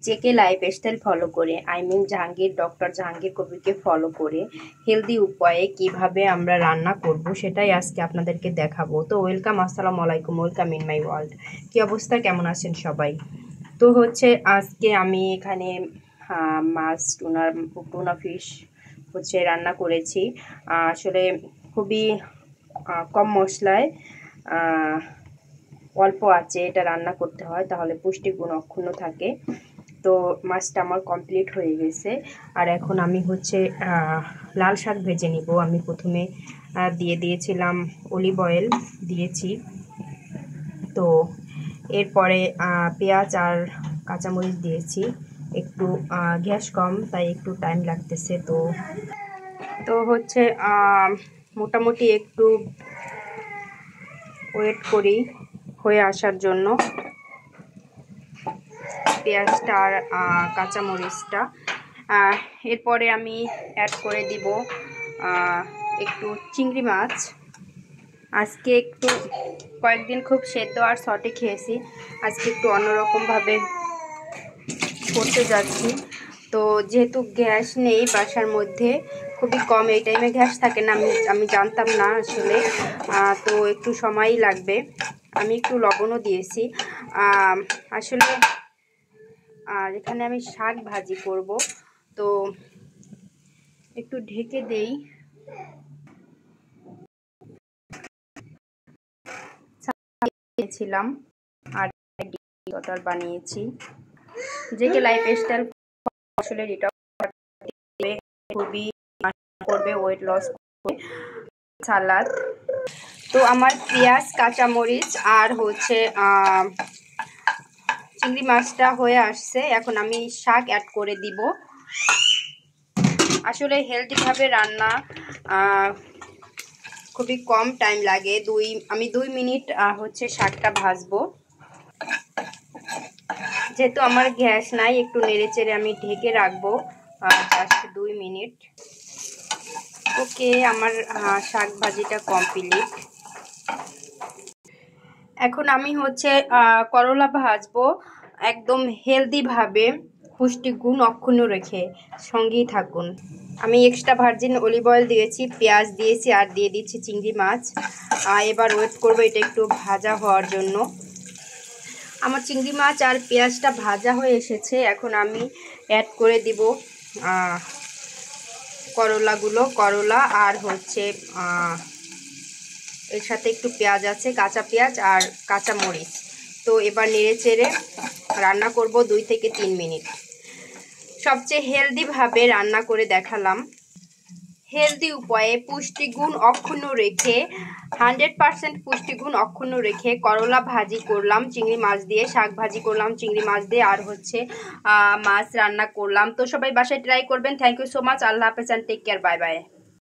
JK lifestyle follow করে Jahangir doctor Jahangir কবিরকে follow করে healthy উপায়ে কিভাবে আমরা রান্না করব সেটাই আজকে আপনাদেরকে দেখাবো। তো ওয়েলকাম, আসসালামু আলাইকুম, ওয়েলকাম ইন মাই ওয়ার্ল্ড। কি অবস্থা, কেমন আছেন সবাই? তো আজকে আমি এখানে মাছ টুনা ফিশ রান্না করেছি। আসলে খুবই কম মশলায় অল্প আছে এটা রান্না করতে হয়, তাহলে পুষ্টিগুণ অক্ষুণ্ণ থাকে। তো মাছটা আমার কমপ্লিট হয়ে গেছে। আর এখন আমি লাল শাক ভেজে নিব। আমি প্রথমে দিয়ে দিয়েছিলাম অলিভ অয়েল দিয়েছি। তো এরপরে পেঁয়াজ আর কাঁচামরিচ দিয়েছি। একটু গ্যাস কম, তাই একটু টাইম লাগতেছে। তো মোটামুটি একটু ওয়েট করি হয়ে আসার জন্য পেঁয়াজটা আর কাঁচামরিচটা। এরপরে আমি অ্যাড করে দিব একটু চিংড়ি মাছ। আজকে একটু কয়েকদিন খুব সেদ্ধ আর সটে খেয়েছি, আজকে একটু অন্যরকমভাবে করতে যাচ্ছি। তো যেহেতু গ্যাস নেই বাসার মধ্যে, খুবই কম, এই টাইমে গ্যাস থাকে না, আমি জানতাম না আসলে। তো একটু সময়ই লাগবে। আমি একটু লবণও দিয়েছি আসলে। আর এখানে আমি শাক ভাজি করব, তো একটু ঢেকে দেই। ছিলাম আর বাটার বানিয়েছি। জেকে লাইফস্টাইল আসলে এটা খুবই করবে, ওয়েট লস করবে। সালাদ। তো আমার পেঁয়াজ, কাঁচামরিচ আর চিংড়ি মাছটা হয়ে আসছে। এখন আমি শাক অ্যাড করে দিব। আসলে হেলদিভাবে রান্না খুবই কম টাইম লাগে। আমি 2 মিনিট শাকটা ভাজবো। যেহেতু আমার গ্যাস নাই, একটু নেড়েচেড়ে আমি ঢেকে রাখবো জাস্ট 2 মিনিট। ওকে, আমার শাক ভাজিটা কমপ্লিট। এখন আমি করলা ভাজবো একদম হেলদিভাবে, পুষ্টিগুণ অক্ষুণ্ণ রেখে। সঙ্গেই থাকুন। আমি এক্সট্রা ভার্জিন অলিভ অয়েল দিয়েছি, পেঁয়াজ দিয়েছি আর দিয়ে দিচ্ছি চিংড়ি মাছ। এবার ওয়েট করবো এটা একটু ভাজা হওয়ার জন্য। আমার চিংড়ি মাছ আর পেঁয়াজটা ভাজা হয়ে এসেছে। এখন আমি অ্যাড করে দিব করলা আর এর সাথে একটু পেঁয়াজ আছে, কাঁচা পেঁয়াজ আর কাঁচা মরিচ। তো এবার নেড়ে চেড়ে রান্না করব 2 থেকে 3 মিনিট। সবচেয়ে হেলদিভাবে রান্না করে দেখালাম। হেলদি উপায়ে পুষ্টিগুণ অক্ষুণ্ণ রেখে 100% পুষ্টিগুণ অক্ষুণ্ণ রেখে করলা ভাজি করলাম চিংড়ি মাছ দিয়ে, শাক ভাজি করলাম চিংড়ি মাছ দিয়ে, আর মাছ রান্না করলাম। তো সবাই বাসায় ট্রাই করবেন। Thank you so much. আল্লাহ হাফেজ and take care. Bye by.